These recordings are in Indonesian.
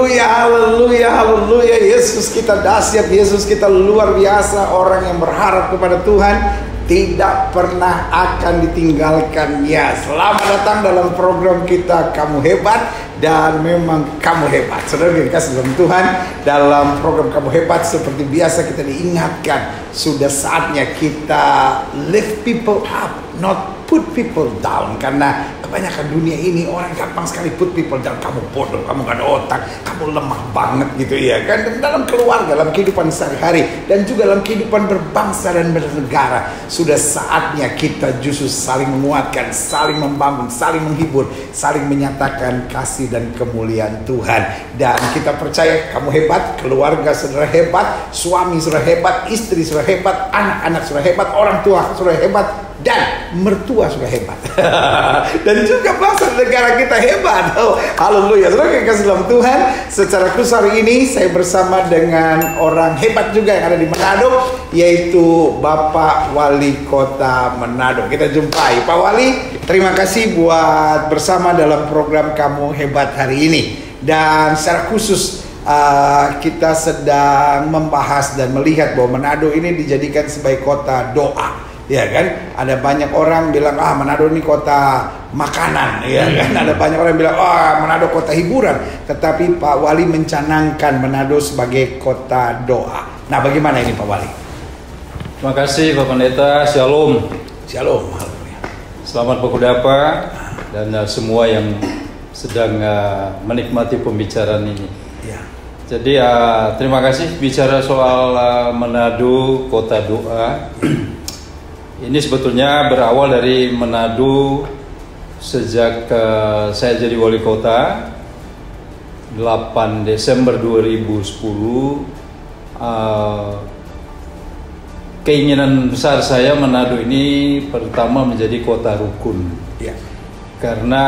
Haleluya, haleluya, haleluya. Yesus kita dahsyat, Yesus kita luar biasa. Orang yang berharap kepada Tuhan tidak pernah akan ditinggalkannya. Selamat datang dalam program kita Kamu Hebat. Dan memang kamu hebat. Saudara dikasih dalam Tuhan, dalam program Kamu Hebat seperti biasa kita diingatkan, sudah saatnya kita lift people up, not put people down. Karena kebanyakan dunia ini orang gampang sekali put people down. Kamu bodoh, kamu gak ada otak, kamu lemah banget gitu ya kan. Dan dalam keluarga, dalam kehidupan sehari-hari, dan juga dalam kehidupan berbangsa dan bernegara, sudah saatnya kita justru saling menguatkan, saling membangun, saling menghibur, saling menyatakan kasih dan kemuliaan Tuhan. Dan kita percaya kamu hebat, keluarga saudara hebat, suami saudara hebat, istri saudara hebat, anak-anak saudara hebat, orang tua saudara hebat, dan mertua sudah hebat. Dan juga bangsa negara kita hebat. Oh, haleluya. Saudara yang kasih dalam Tuhan, secara khusus hari ini saya bersama dengan orang hebat juga yang ada di Manado, yaitu Bapak Wali Kota Manado. Kita jumpai Pak Wali. Terima kasih buat bersama dalam program Kamu Hebat hari ini. Dan secara khusus kita sedang membahas dan melihat bahwa Manado ini dijadikan sebagai kota doa. Ya kan, ada banyak orang bilang Manado ini kota makanan, ya kan. Ada banyak orang bilang Manado kota hiburan. Tetapi Pak Wali mencanangkan Manado sebagai kota doa. Nah, bagaimana ini Pak Wali? Terima kasih Pak Pendeta. Shalom. Shalom. Selamat berkudapa dan semua yang sedang menikmati pembicaraan ini. Ya. Jadi terima kasih bicara soal Manado kota doa. Ini sebetulnya berawal dari Manado sejak saya jadi wali kota 8 Desember 2010. Keinginan besar saya Manado ini pertama menjadi kota rukun. Ya. Karena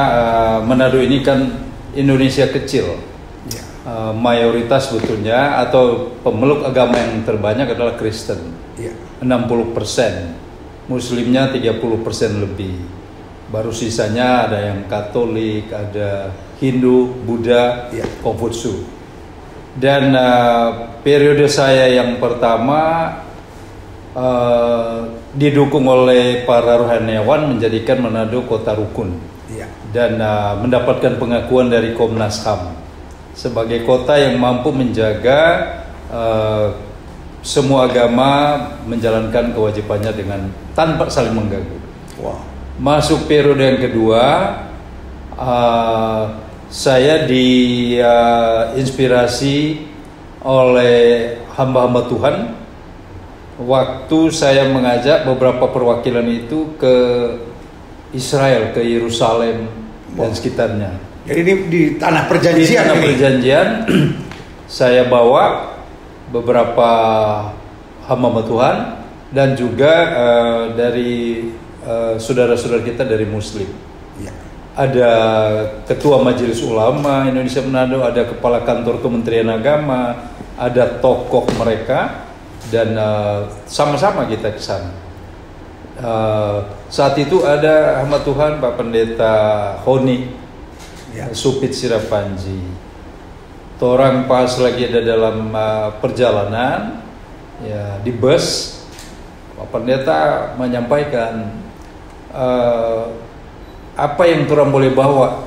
Manado ini kan Indonesia kecil. Ya. Mayoritas sebetulnya atau pemeluk agama yang terbanyak adalah Kristen. Ya. 60%. Muslimnya 30% lebih. Baru sisanya ada yang Katolik, ada Hindu, Buddha, Konghucu. Dan periode saya yang pertama didukung oleh para rohaniawan menjadikan Manado kota rukun. Dan mendapatkan pengakuan dari Komnas HAM sebagai kota yang mampu menjaga semua agama menjalankan kewajibannya dengan tanpa saling mengganggu. Wow. Masuk periode yang kedua, saya diinspirasi oleh hamba-hamba Tuhan. Waktu saya mengajak beberapa perwakilan itu ke Israel, ke Yerusalem dan sekitarnya. Jadi ini di tanah perjanjian. Di tanah perjanjian, saya bawa beberapa hamba Tuhan dan juga dari saudara-saudara kita dari Muslim. Ya. Ada Ketua Majelis Ulama Indonesia Manado, ada Kepala Kantor Kementerian Agama, ada tokoh mereka, dan sama-sama kita ke sana. Saat itu ada hamba Tuhan Pak Pendeta Honi, Supit Sirapanji. Orang pas lagi ada dalam perjalanan ya di bus, Pak Pendeta menyampaikan apa yang orang boleh bawa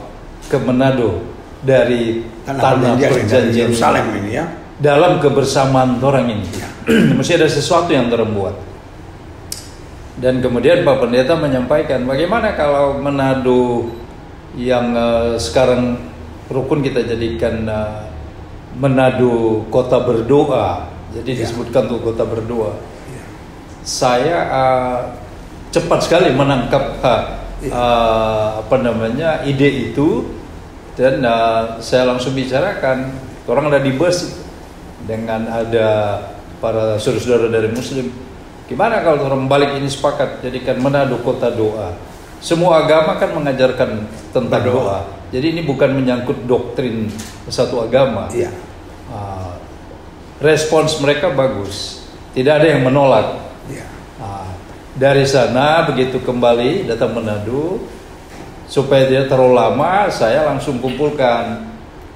ke Manado dari tanah perjanjian Yerusalem ini ya, dalam kebersamaan orang ini. Mesti ada sesuatu yang orang buat. Dan kemudian Pak Pendeta menyampaikan bagaimana kalau Manado yang sekarang rukun kita jadikan Manado kota berdoa. Jadi disebutkan tuh kota berdoa. Saya cepat sekali menangkap ide itu, dan saya langsung bicarakan. Orang ada di bus dengan ada para saudara-saudara dari Muslim. Gimana kalau orang balik ini sepakat jadikan Manado kota doa? Semua agama kan mengajarkan tentang doa. Jadi ini bukan menyangkut doktrin satu agama. Respons mereka bagus, tidak ada yang menolak. Dari sana begitu kembali datang Manado, supaya tidak terlalu lama, saya langsung kumpulkan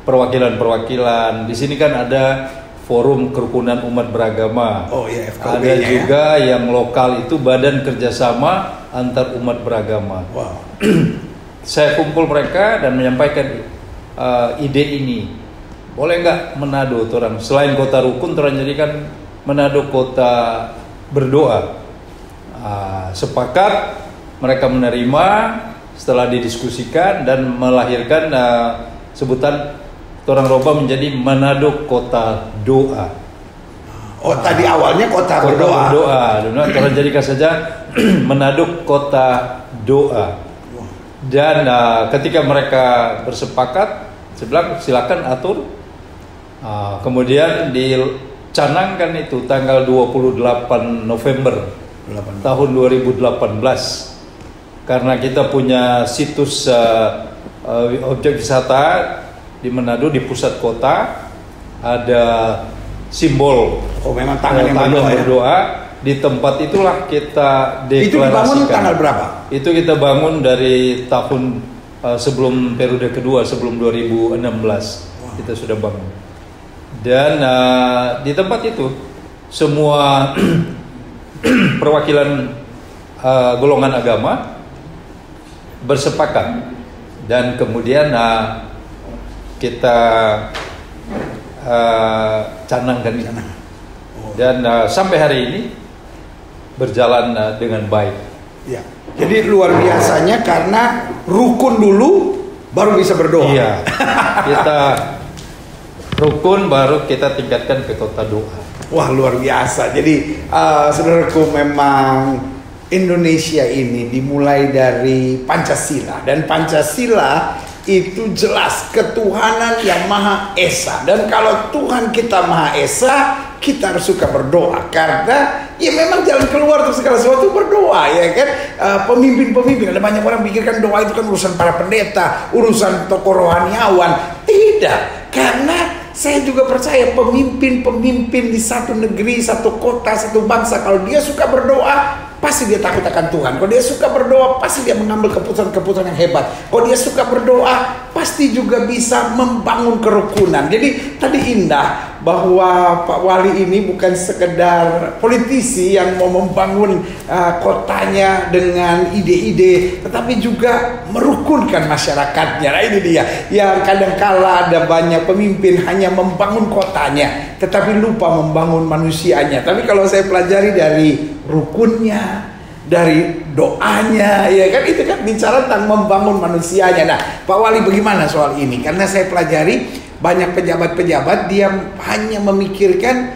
perwakilan-perwakilan. Di sini kan ada Forum Kerukunan Umat Beragama. Oh iya, Ada FKUB-nya juga yang lokal itu Badan Kerjasama Antar Umat Beragama. Wow. Saya kumpul mereka dan menyampaikan ide ini. Boleh nggak Manado orang selain kota rukun orang jadikan Manado kota berdoa. Sepakat, mereka menerima setelah didiskusikan dan melahirkan sebutan orang Roba menjadi Manado Kota Doa. Oh, tadi awalnya kota berdoa. Orang jadikan saja Manado Kota Doa. Dan ketika mereka bersepakat, saya bilang silakan atur. Kemudian dicanangkan itu tanggal 28 November tahun 2018. Karena kita punya situs objek wisata di Manado di pusat kota, ada simbol memang tangan yang berdoa. Di tempat itulah kita deklarasikan. Itu dibangun tanggal berapa? Itu kita bangun dari tahun sebelum periode kedua, sebelum 2016. Kita sudah bangun. Dan di tempat itu semua perwakilan golongan agama bersepakat, dan kemudian kita canangkan ini. Dan sampai hari ini berjalan dengan baik. Ya. Jadi luar biasanya karena rukun dulu baru bisa berdoa. Iya. Kita rukun baru kita tingkatkan ke kota doa. Wah, luar biasa. Jadi saudaraku, memang Indonesia ini dimulai dari Pancasila, dan Pancasila itu jelas ketuhanan yang Maha Esa. Dan kalau Tuhan kita Maha Esa, kita harus suka berdoa, karena ya memang jalan keluar untuk segala sesuatu berdoa, ya kan. Pemimpin-pemimpin, ada banyak orang pikirkan doa itu kan urusan para pendeta, urusan tokoh rohaniawan. Tidak, karena saya juga percaya pemimpin-pemimpin di satu negeri, satu kota, satu bangsa, kalau dia suka berdoa, pasti dia takut akan Tuhan. Kalau dia suka berdoa, pasti dia mengambil keputusan-keputusan yang hebat. Kalau dia suka berdoa, pasti juga bisa membangun kerukunan. Jadi tadi indah bahwa Pak Wali ini bukan sekedar politisi yang mau membangun kotanya dengan ide-ide, tetapi juga merukunkan masyarakatnya. Nah, ini dia yang kadangkala ada banyak pemimpin hanya membangun kotanya, tetapi lupa membangun manusianya. Tapi kalau saya pelajari dari rukunnya, dari doanya, ya kan, itu kan bicara tentang membangun manusianya. Nah, Pak Wali bagaimana soal ini? Karena saya pelajari banyak pejabat-pejabat dia hanya memikirkan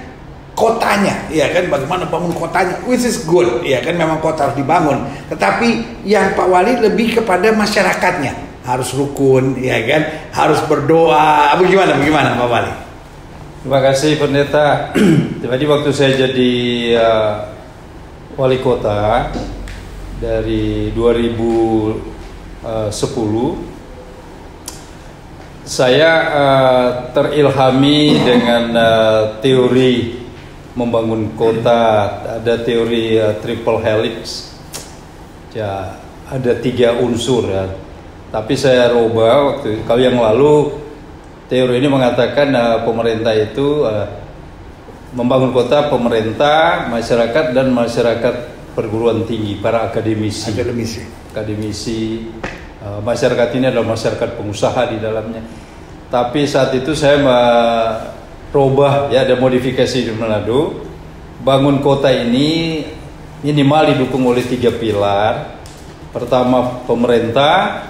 kotanya, ya kan, bagaimana bangun kotanya, which is good, ya kan, memang kota harus dibangun. Tetapi yang Pak Wali lebih kepada masyarakatnya, harus rukun, ya kan, harus berdoa. Bagaimana Pak Wali? Terima kasih Pendeta. Tadi waktu saya jadi wali kota dari 2010, saya terilhami dengan teori membangun kota. Ada teori triple helix, ya, ada 3 unsur, ya. Tapi saya rubah waktu kalau yang lalu teori ini mengatakan pemerintah itu membangun kota, pemerintah, masyarakat, dan masyarakat perguruan tinggi, para akademisi. Masyarakat ini adalah masyarakat pengusaha di dalamnya. Tapi saat itu saya merubah, ya, ada modifikasi di Manado. Bangun kota ini minimal didukung oleh 3 pilar. Pertama pemerintah,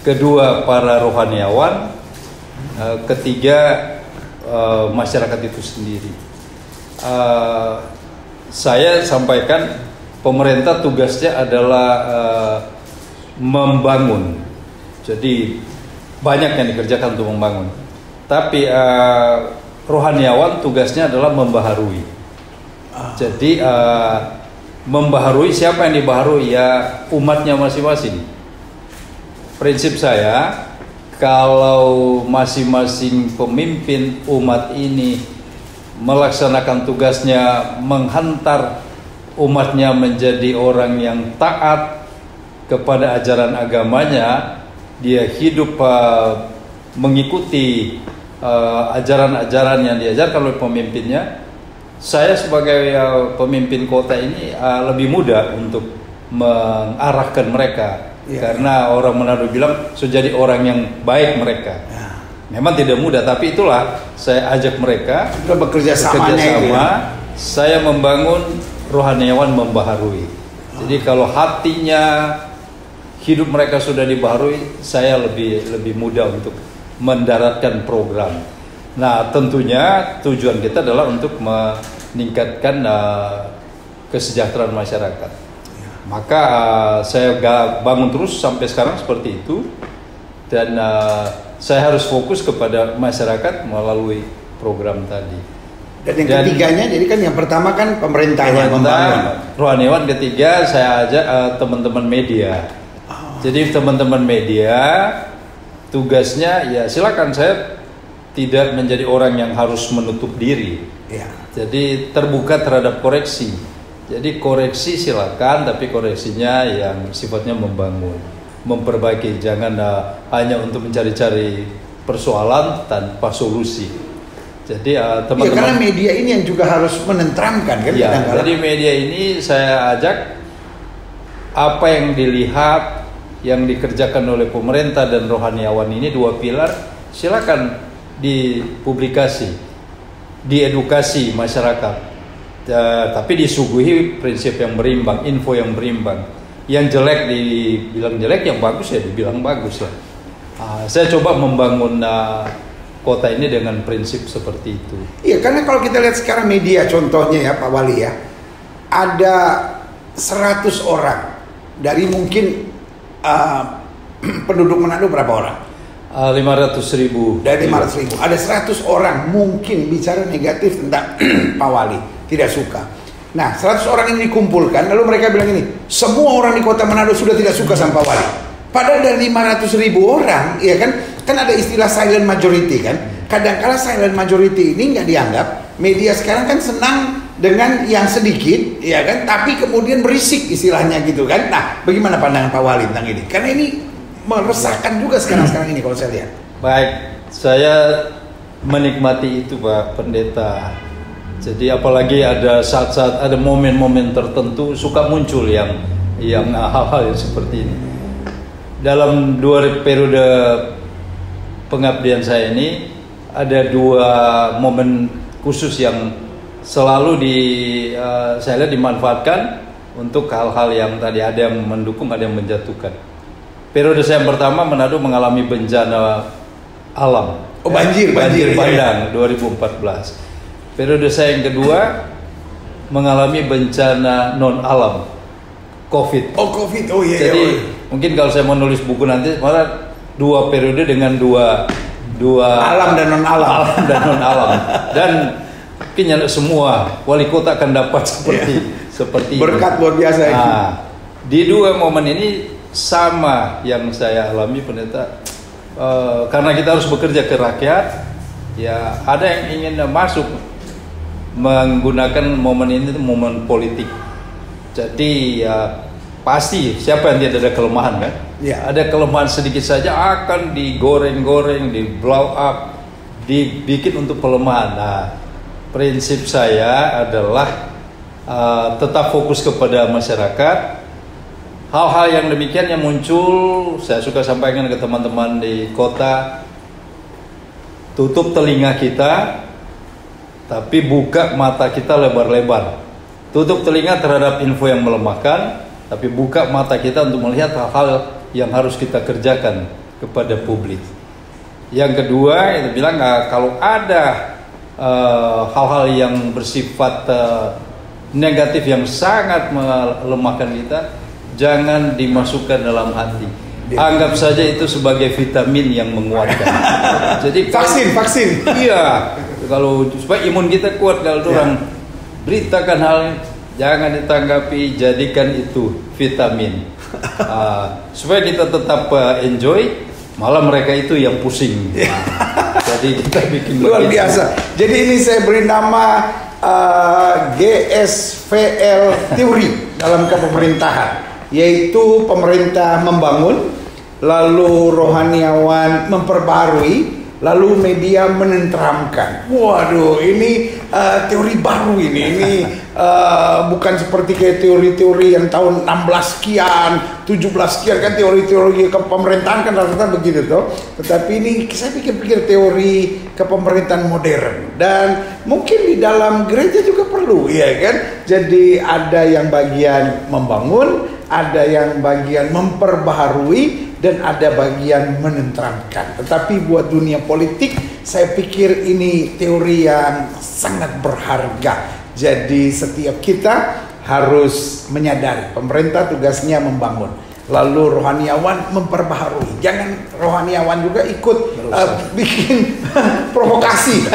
kedua para rohaniawan, ketiga masyarakat itu sendiri. Saya sampaikan pemerintah tugasnya adalah membangun. Jadi banyak yang dikerjakan untuk membangun. Tapi rohaniawan tugasnya adalah membaharui. Jadi membaharui, siapa yang dibaharui? Ya umatnya masing-masing. Prinsip saya, kalau masing-masing pemimpin umat ini melaksanakan tugasnya menghantar umatnya menjadi orang yang taat kepada ajaran agamanya, dia hidup mengikuti ajaran-ajaran yang diajarkan oleh pemimpinnya, saya sebagai pemimpin kota ini lebih mudah untuk mengarahkan mereka. Karena orang Manado bilang sudah jadi orang yang baik mereka. Memang tidak mudah, tapi itulah saya ajak mereka bekerja sama. Saya membangun rohaniawan membaharui. Jadi kalau hatinya, hidup mereka sudah dibaharui, saya lebih mudah untuk mendaratkan program. Nah, tentunya tujuan kita adalah untuk meningkatkan kesejahteraan masyarakat. Maka saya bangun terus sampai sekarang seperti itu, dan saya harus fokus kepada masyarakat melalui program tadi. Dan yang ketiganya, jadi kan yang pertama kan pemerintahnya membangun. Rohaniawan ketiga saya ajak teman-teman media. Jadi teman-teman media tugasnya ya silakan, saya tidak menjadi orang yang harus menutup diri. Jadi terbuka terhadap koreksi. Jadi koreksi silakan, tapi koreksinya yang sifatnya membangun, memperbaiki. Jangan hanya untuk mencari-cari persoalan tanpa solusi. Jadi teman-teman. Karena media ini yang juga harus menenteramkan kan. Jadi media ini saya ajak apa yang dilihat, yang dikerjakan oleh pemerintah dan rohaniawan ini, dua pilar, silakan dipublikasi, diedukasi masyarakat, tapi disuguhi prinsip yang berimbang, info yang berimbang. Yang jelek dibilang jelek, yang bagus ya dibilang bagus lah. Saya coba membangun kota ini dengan prinsip seperti itu. Iya, karena kalau kita lihat sekarang media, contohnya ya Pak Wali ya, ada 100 orang dari mungkin penduduk Manado berapa orang? 500.000. Dari 500.000 ada 100 orang mungkin bicara negatif tentang Pak Wali, tidak suka. Nah, 100 orang ini dikumpulkan, lalu mereka bilang ini, semua orang di kota Manado sudah tidak suka sama Pak Wali. Padahal dari 500.000 orang, ya kan ada istilah silent majority kan. Kadang-kala silent majority ini nggak dianggap. Media sekarang kan senang dengan yang sedikit, ya kan, tapi kemudian berisik istilahnya gitu kan. Nah, bagaimana pandangan Pak Wali tentang ini? Karena ini meresahkan juga sekarang ini kalau saya lihat. Baik, saya menikmati itu Pak Pendeta. Jadi apalagi ada saat-saat, ada momen-momen tertentu suka muncul yang hal-hal yang seperti ini. Dalam 2 periode pengabdian saya ini ada 2 momen khusus yang selalu saya lihat dimanfaatkan untuk hal-hal yang tadi, ada yang mendukung, ada yang menjatuhkan. Periode saya yang pertama, Manado mengalami bencana alam. Banjir bandang 2014. Periode saya yang kedua mengalami bencana non alam, COVID. COVID, oh iya. Jadi mungkin kalau saya mau nulis buku nanti, malah 2 periode dengan dua alam dan non alam. Dan mungkin semua wali kota akan dapat seperti berkat luar biasa ini. Di 2 momen ini sama yang saya alami Pendeta, karena kita harus bekerja ke rakyat, ya ada yang ingin masuk menggunakan momen ini, momen politik. Jadi ya pasti siapa yang tidak ada kelemahan kan? Ada kelemahan sedikit saja akan digoreng-goreng, di blow up, dibikin untuk pelemahan. Nah, prinsip saya adalah tetap fokus kepada masyarakat. Hal-hal yang demikian yang muncul, saya suka sampaikan ke teman-teman di kota, tutup telinga kita, tapi buka mata kita lebar-lebar. Tutup telinga terhadap info yang melemahkan, tapi buka mata kita untuk melihat hal-hal yang harus kita kerjakan kepada publik. Yang kedua, itu bilang kalau ada hal-hal yang bersifat negatif yang sangat melemahkan kita, jangan dimasukkan dalam hati. Anggap saja itu sebagai vitamin yang menguatkan. Jadi vaksin. Iya, kalau supaya imun kita kuat, kalau orang beritakan hal ini, jangan ditanggapi, jadikan itu vitamin. Supaya kita tetap enjoy, malah mereka itu yang pusing. Jadi kita bikin luar biasa. Jadi ini saya beri nama GSVL Teori dalam kepemerintahan, yaitu pemerintah membangun, lalu rohaniawan memperbarui, lalu media menenteramkan. Waduh, ini teori baru ini bukan seperti kayak teori-teori yang tahun 16 sekian, 17 sekian kan, teori-teori kepemerintahan kan rata-rata begitu toh. Tetapi ini saya pikir-pikir teori kepemerintahan modern, dan mungkin di dalam gereja juga perlu, ya kan. Jadi ada yang bagian membangun, ada yang bagian memperbaharui, dan ada bagian menenteramkan. Tetapi buat dunia politik, saya pikir ini teori yang sangat berharga. Jadi setiap kita harus menyadari pemerintah tugasnya membangun, lalu rohaniawan memperbaharui. Jangan rohaniawan juga ikut bikin provokasi.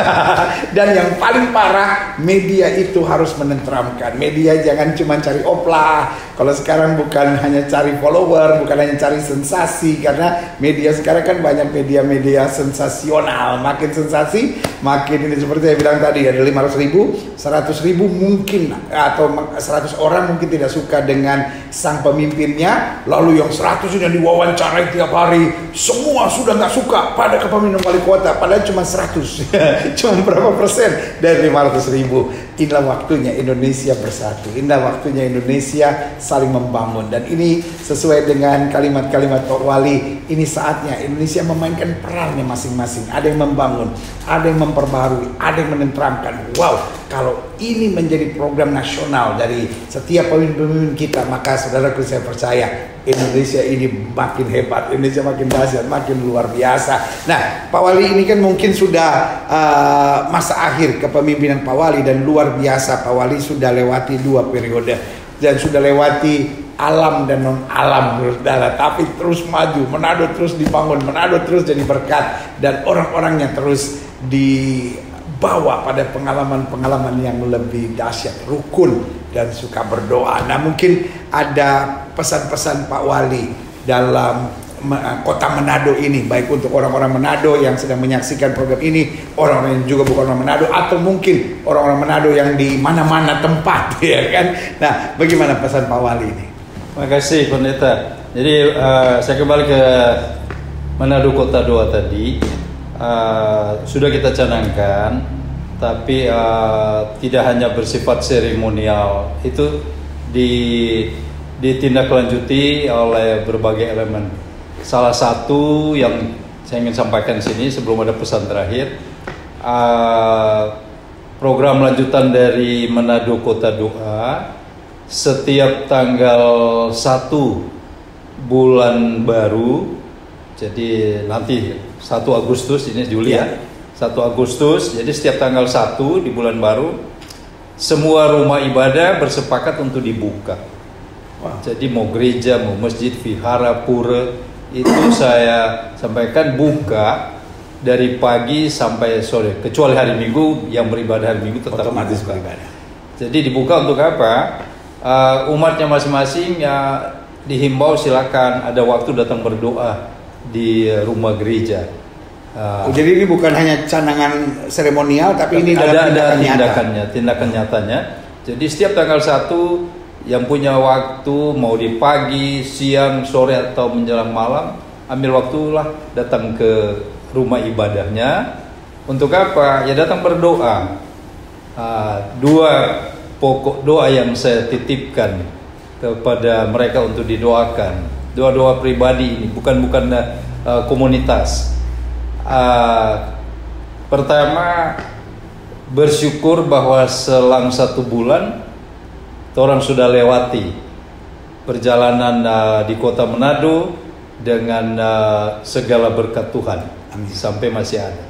Dan yang paling parah, media itu harus menenteramkan. Media jangan cuma cari oplah. Kalau sekarang bukan hanya cari follower, bukan hanya cari sensasi, karena media sekarang kan banyak media-media sensasional. Makin sensasi, makin ini, seperti saya bilang tadi, ada 500.000, 100.000 mungkin, atau 100 orang mungkin tidak suka dengan sang pemimpinnya, lalu yang 100 yang diwawancarai tiap hari, semua sudah nggak suka pada kepemimpinan wali kota, padahal cuma 100, cuma berapa persen dari 500.000. Inilah waktunya Indonesia bersatu, inilah waktunya Indonesia saling membangun. Dan ini sesuai dengan kalimat-kalimat Pak Wali, ini saatnya Indonesia memainkan perannya masing-masing. Ada yang membangun, ada yang memperbaharui, ada yang menenteramkan. Wow, kalau ini menjadi program nasional dari setiap pemimpin kita, maka saudaraku, saya percaya Indonesia ini makin hebat, Indonesia makin dahsyat, makin luar biasa. Nah, Pak Wali ini kan mungkin sudah masa akhir kepemimpinan Pak Wali, dan luar biasa Pak Wali sudah lewati 2 periode dan sudah lewati alam dan non alam, saudara, tapi terus maju. Manado terus dibangun, Manado terus jadi berkat, dan orang-orangnya terus dibawa pada pengalaman-pengalaman yang lebih dahsyat, rukun dan suka berdoa. Nah, mungkin ada pesan-pesan Pak Wali dalam kota Manado ini, baik untuk orang-orang Manado yang sedang menyaksikan program ini, orang-orang yang juga bukan orang Manado, atau mungkin orang-orang Manado yang di mana-mana tempat, ya kan. Nah, bagaimana pesan Pak Wali ini? Terima kasih Pendeta. Jadi saya kembali ke Manado Kota 2 tadi. Sudah kita canangkan, tapi tidak hanya bersifat seremonial, itu ditindaklanjuti oleh berbagai elemen. Salah satu yang saya ingin sampaikan di sini sebelum ada pesan terakhir, program lanjutan dari Manado Kota 2, setiap tanggal 1 bulan baru, jadi nanti 1 Agustus, ini Juli ya, 1 Agustus, jadi setiap tanggal 1 di bulan baru, semua rumah ibadah bersepakat untuk dibuka. Wow. Jadi mau gereja, mau masjid, vihara, pura, itu saya sampaikan buka dari pagi sampai sore, kecuali hari Minggu, yang beribadah hari Minggu tetap otomatis beribadah. Jadi dibuka untuk apa? Umatnya masing-masing ya dihimbau, silakan ada waktu datang berdoa di rumah gereja. Jadi ini bukan hanya canangan seremonial, tapi ini ada tindakan nyatanya. Jadi setiap tanggal 1 yang punya waktu, mau di pagi, siang, sore, atau menjelang malam, ambil waktulah datang ke rumah ibadahnya. Untuk apa? Ya datang berdoa. 2 pokok doa yang saya titipkan kepada mereka untuk didoakan. Doa-doa pribadi ini, bukan komunitas. Pertama, bersyukur bahwa selang 1 bulan orang sudah lewati perjalanan di kota Manado dengan segala berkat Tuhan. Amin. Sampai masih ada.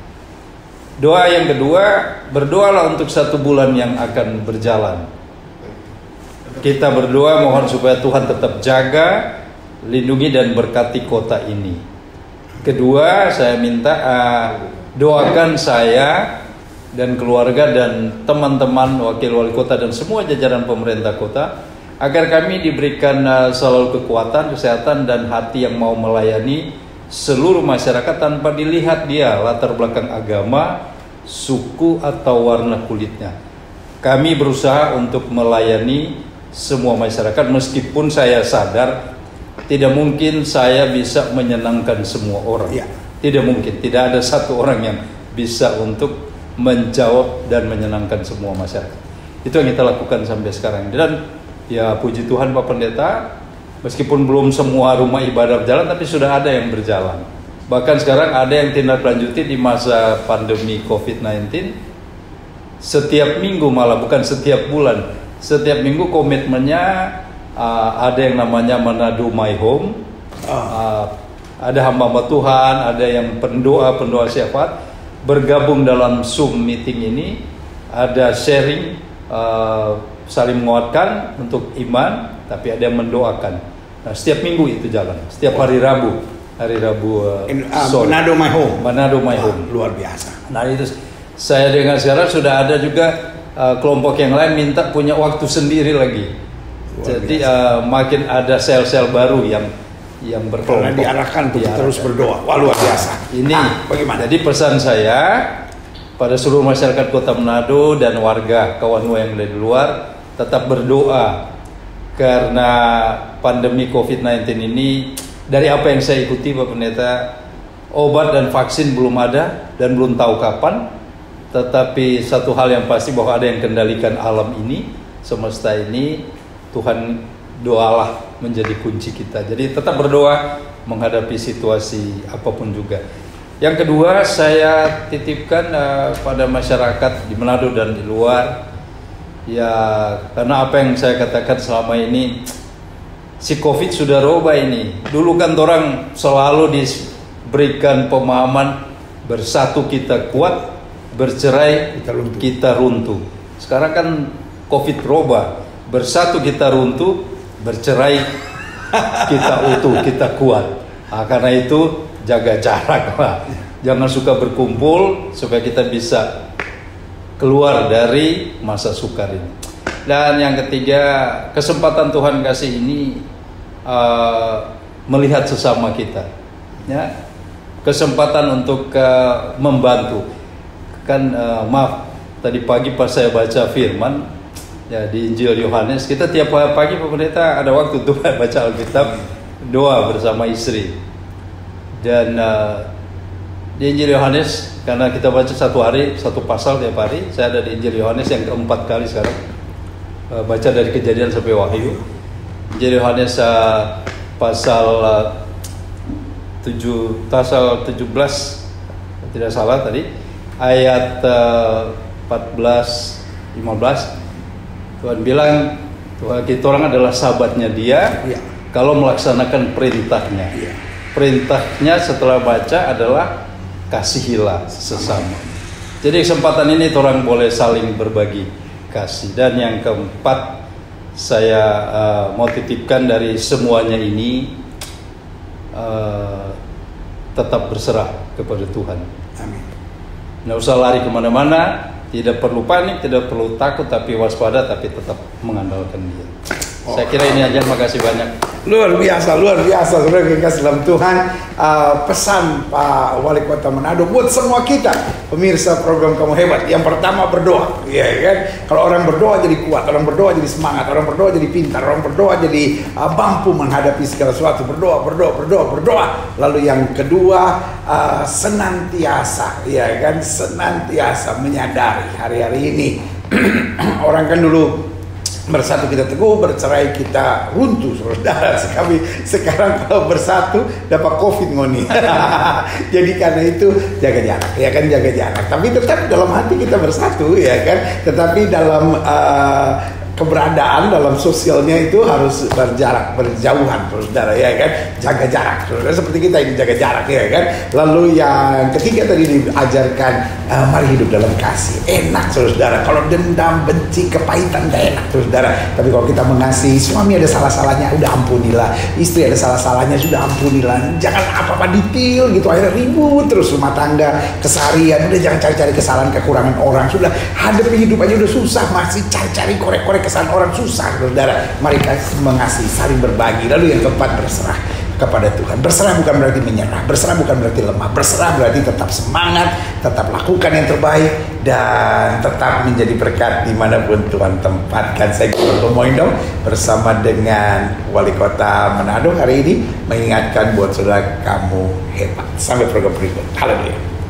Doa yang kedua, berdoalah untuk 1 bulan yang akan berjalan. Kita berdoa mohon supaya Tuhan tetap jaga, lindungi dan berkati kota ini. Kedua, saya minta doakan saya dan keluarga dan teman-teman wakil wali kota dan semua jajaran pemerintah kota, agar kami diberikan selalu kekuatan, kesehatan dan hati yang mau melayani seluruh masyarakat tanpa dilihat dia latar belakang agama, suku atau warna kulitnya. Kami berusaha untuk melayani semua masyarakat, meskipun saya sadar tidak mungkin saya bisa menyenangkan semua orang. Ya. Tidak mungkin, tidak ada satu orang yang bisa untuk menjawab dan menyenangkan semua masyarakat. Itu yang kita lakukan sampai sekarang. Dan ya puji Tuhan Pak Pendeta, meskipun belum semua rumah ibadah berjalan, tapi sudah ada yang berjalan. Bahkan sekarang ada yang tindak lanjuti di masa pandemi COVID-19. Setiap minggu, malah bukan setiap bulan, setiap minggu komitmennya ada yang namanya Manado My Home. Ada hamba-hamba Tuhan, ada yang pendoa syafaat bergabung dalam Zoom meeting ini. Ada sharing, saling menguatkan untuk iman, tapi ada yang mendoakan. Nah, setiap minggu itu jalan, setiap hari Rabu Manado My Home. Manado My Home. Luar biasa. Nah, itu saya dengar sekarang sudah ada juga kelompok yang lain minta punya waktu sendiri lagi. Jadi makin ada sel-sel baru yang berkelompok. Karena diarahkan untuk terus berdoa. Wah, luar biasa. Ini bagaimana? Jadi pesan saya pada seluruh masyarakat Kota Manado dan warga Kawanua yang ada di luar, tetap berdoa karena pandemi COVID-19 ini. Dari apa yang saya ikuti Pak Pendeta, obat dan vaksin belum ada dan belum tahu kapan. Tetapi satu hal yang pasti bahwa ada yang kendalikan alam ini, semesta ini. Tuhan, doalah menjadi kunci kita. Jadi tetap berdoa menghadapi situasi apapun juga. Yang kedua, saya titipkan pada masyarakat di Manado dan di luar. Ya, karena apa yang saya katakan selama ini, si COVID sudah roba ini. Dulu kan orang selalu diberikan pemahaman bersatu kita kuat, bercerai kita runtuh. Sekarang kan COVID roba, bersatu kita runtuh, bercerai kita utuh, kita kuat. Nah, karena itu jaga jarak lah. Jangan suka berkumpul supaya kita bisa keluar dari masa sukar ini. Dan yang ketiga, kesempatan Tuhan kasih ini melihat sesama kita, ya, kesempatan untuk membantu. Kan maaf, tadi pagi pas saya baca firman ya di Injil Yohanes, kita tiap pagi Pak Pendeta ada waktu untuk baca Alkitab, doa bersama istri. Dan di Injil Yohanes, karena kita baca satu hari satu pasal tiap hari, saya ada di Injil Yohanes yang keempat kali sekarang, baca dari Kejadian sampai Wahyu. Injil Yohanes pasal 17 tidak salah tadi, ayat 14-15. Tuhan bilang kita orang adalah sahabatnya Dia, ya, kalau melaksanakan perintahnya. Ya. Perintahnya setelah baca adalah kasihilah sesama. Jadi kesempatan ini orang boleh saling berbagi kasih. Dan yang keempat, saya mau titipkan dari semuanya ini, tetap berserah kepada Tuhan. Amin. Nggak usah lari kemana-mana, tidak perlu panik, tidak perlu takut, tapi waspada, tapi tetap mengandalkan Dia. Saya kira ini aja, makasih banyak. Luar biasa, saudara yang kasih dalam Tuhan. Pesan Pak Wali Kota Manado buat semua kita pemirsa program Kamu Hebat. Yang pertama, berdoa, ya kan? Kalau orang berdoa jadi kuat, orang berdoa jadi semangat, orang berdoa jadi pintar, orang berdoa jadi mampu menghadapi segala sesuatu. Berdoa. Lalu yang kedua, senantiasa, ya kan? Senantiasa menyadari hari-hari ini orang kan dulu bersatu kita teguh, bercerai kita runtuh, saudara. Sekarang kalau bersatu dapat COVID ngoni. Jadi karena itu jaga jarak, ya kan, jaga jarak. Tapi tetap dalam hati kita bersatu, ya kan. Tetapi dalam keberadaan dalam sosialnya itu harus berjauhan, saudara, ya kan, jaga jarak, saudara. Seperti kita ini jaga jarak, ya kan. Lalu yang ketiga tadi diajarkan, mari hidup dalam kasih. Enak, saudara. Kalau dendam, benci, kepahitan gak enak, saudara. Tapi kalau kita mengasihi, suami ada salah-salahnya, udah ampunilah. Istri ada salah-salahnya, sudah ampunilah. Jangan apa-apa detail gitu, akhirnya ribut terus rumah tangga, keseharian. Udah jangan cari-cari kesalahan, kekurangan orang. Sudah hadapi hidup aja udah susah, masih cari-cari korek-korek kesalahan orang, susah, saudara. Mari kita mengasihi, saling berbagi. Lalu yang keempat, berserah. kepada Tuhan. Berserah bukan berarti menyerah, berserah bukan berarti lemah, berserah berarti tetap semangat, tetap lakukan yang terbaik, dan tetap menjadi berkat dimanapun Tuhan tempatkan. Saya Gubernur Moindong bersama dengan Wali Kota Manado hari ini mengingatkan buat saudara, kamu hebat. Sampai program berikut. Haleluya.